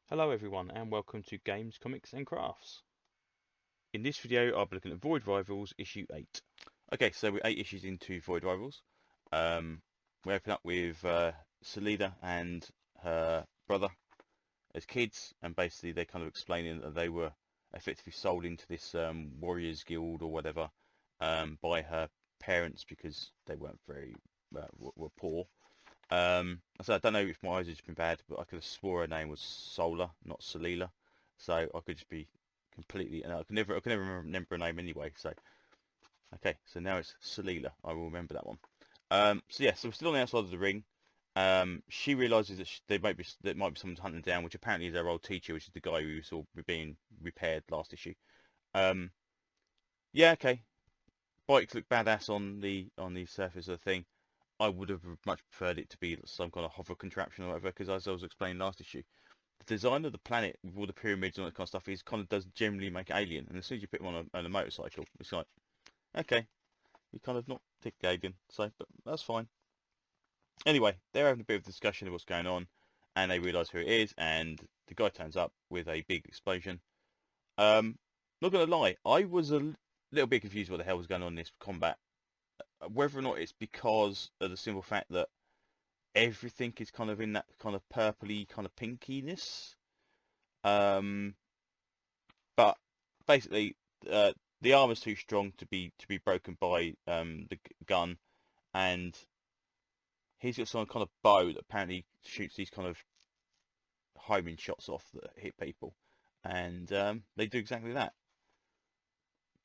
Hello everyone and welcome to Games, Comics and Crafts. In this video I'll be looking at Void Rivals issue 8. Okay, so we're 8 issues into Void Rivals. We open up with Selena and her brother as kids, and basically they're kind of explaining that they were effectively sold into this Warriors Guild or whatever by her parents because they weren't very, were poor. So I don't know if my eyes have just been bad, but I could have swore her name was Sola, not Solila. So I could just be completely, and I could never remember her name anyway. So okay, so now it's Solila. I will remember that one. So yeah, so we're still on the outside of the ring. She realizes that there might be someone hunting them down, which apparently is her old teacher, which is the guy who saw being repaired last issue. Um, yeah, okay. Bikes look badass on the surface of the thing. I would have much preferred it to be some kind of hover contraption or whatever, because as I was explaining last issue, the design of the planet with all the pyramids and all that kind of stuff is kind of does generally make alien. And as soon as you put them on a motorcycle, it's like, okay, you kind of not tick alien, so but that's fine. Anyway, they're having a bit of a discussion of what's going on, and they realise who it is, and the guy turns up with a big explosion. Not gonna lie, I was a little bit confused what the hell was going on in this combat. Whether or not it's because of the simple fact that everything is kind of in that kind of purpley kind of pinkiness. Um, but basically, the armor's too strong to be broken by the gun, and he's got some kind of bow that apparently shoots these kind of homing shots off that hit people, and they do exactly that.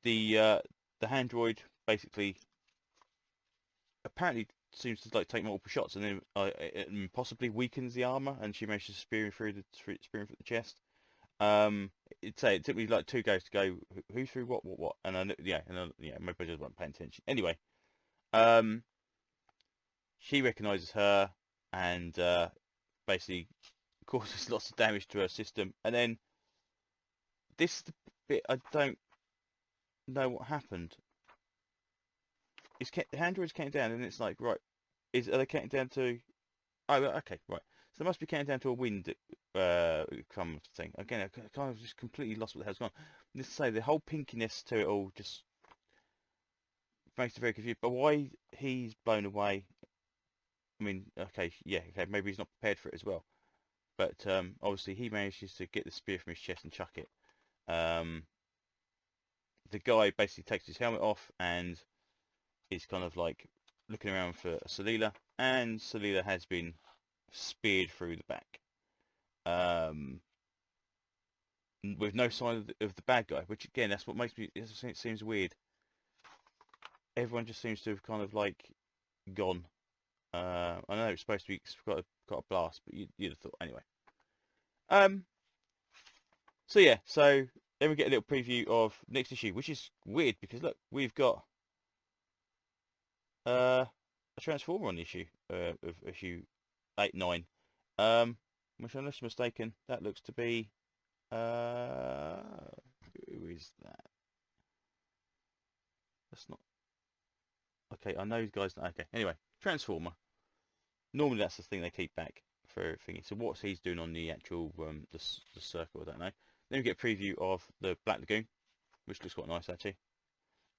The android basically apparently seems to like take multiple shots and then possibly weakens the armor, and she manages to spear him through the chest. It'd say it took me like two goes to go who threw what, and yeah, maybe I just wasn't paying attention. Anyway, um, she recognises her and basically causes lots of damage to her system. And then this is the bit I don't know what happened. The androids counting down, and it's like right, are they counting down to? Oh, okay, right. So they must be counting down to a wind kind of thing. Again, I kind of just completely lost what the hell's going on. Let's say the whole pinkiness to it all just makes it very confused. But why he's blown away? I mean, okay, yeah, okay, maybe he's not prepared for it as well. But obviously he manages to get the spear from his chest and chuck it. Um, the guy basically takes his helmet off and is kind of like looking around for Salila, and Salila has been speared through the back. Um, with no sign of the bad guy, which again, that's what makes me, it seems weird. Everyone just seems to have kind of like gone. I know it's supposed to be got a blast, but you'd have thought anyway. Um, so yeah, so then we get a little preview of next issue, which is weird because look, we've got a Transformer on the issue of issue 8-9. Which unless I'm mistaken, that looks to be uh, who is that? That's not okay. I know these guys. Okay, anyway, Transformer. Normally that's the thing they keep back for thingy. So what's he's doing on the actual the circle? I don't know. Then we get a preview of the Black Lagoon, which looks quite nice actually.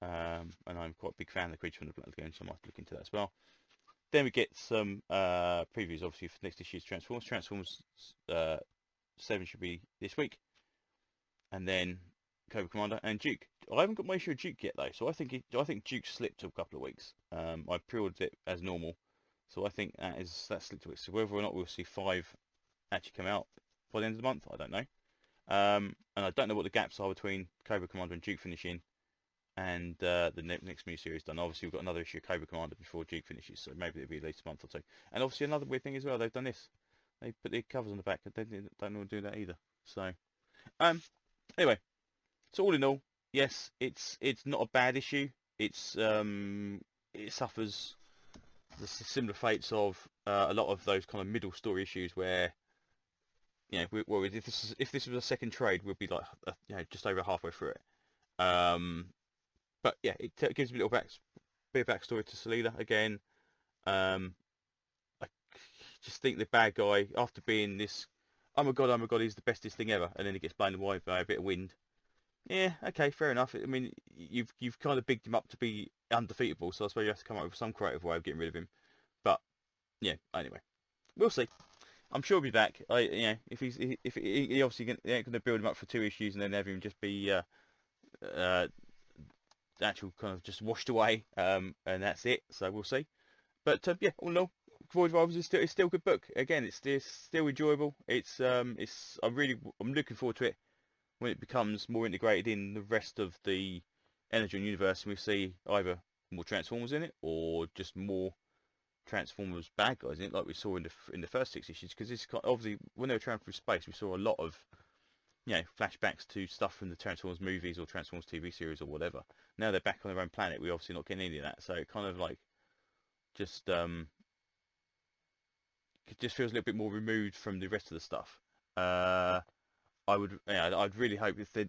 And I'm quite a big fan of the creature from the Black Lagoon, so I might look into that as well. Then we get some previews, obviously, for next issue's Transformers. Transformers 7 should be this week, and then Cobra Commander and Duke. I haven't got my issue of Duke yet though, so I think Duke slipped a couple of weeks. I pre-ordered it as normal, so I think that slipped a week. So whether or not we'll see 5 actually come out by the end of the month, I don't know. And I don't know what the gaps are between Cobra Commander and Duke finishing and the next mini series done. Obviously, we've got another issue of Cobra Commander before Duke finishes, so maybe it'll be at least a month or two. And obviously, another weird thing as well, they've done this. They put the covers on the back. They don't want to do that either. So, um, anyway, so all in all, yes, it's not a bad issue. It suffers the similar fates of a lot of those kind of middle story issues where if this was a second trade, we'd be like just over halfway through it. But yeah, it gives me a bit of backstory to Selena again. I just think the bad guy, after being this oh my god, he's the bestest thing ever, and then he gets blown away by a bit of wind. Yeah, okay, fair enough. I mean, you've kind of bigged him up to be undefeatable, so I suppose you have to come up with some creative way of getting rid of him. But yeah, anyway, we'll see. I'm sure he'll be back. If he obviously they ain't going to build him up for 2 issues and then have him just be uh, actual kind of just washed away, and that's it. So we'll see. But yeah, all in all, Void Rivals is still a good book. Again, it's still enjoyable. I'm looking forward to it when it becomes more integrated in the rest of the Energon Universe, and we see either more Transformers in it or just more Transformers bad guys in it, like we saw in the first 6 issues. Because obviously when they were traveling through space, we saw a lot of flashbacks to stuff from the Transformers movies or Transformers TV series or whatever. Now they're back on their own planet. We're obviously not getting any of that, so it kind of like just it just feels a little bit more removed from the rest of the stuff. I'd really hope if they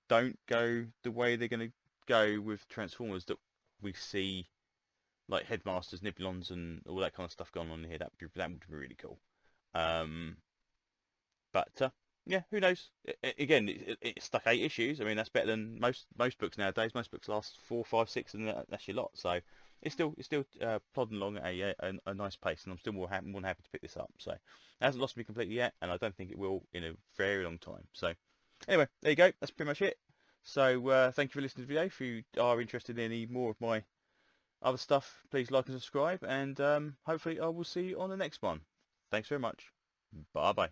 don't go the way they're going to go with Transformers, that we see like Headmasters, Nibulons, and all that kind of stuff going on here. That would be really cool. Um, but yeah, who knows? Again, it stuck 8 issues. I mean, that's better than most books nowadays. Most books last 4, 5, 6, and that's your lot. So it's still plodding along at a nice pace, and I'm still more than happy to pick this up. So it hasn't lost me completely yet, and I don't think it will in a very long time. So anyway, there you go. That's pretty much it. So thank you for listening to the video. If you are interested in any more of my other stuff, please like and subscribe, and hopefully I will see you on the next one. Thanks very much. Bye bye.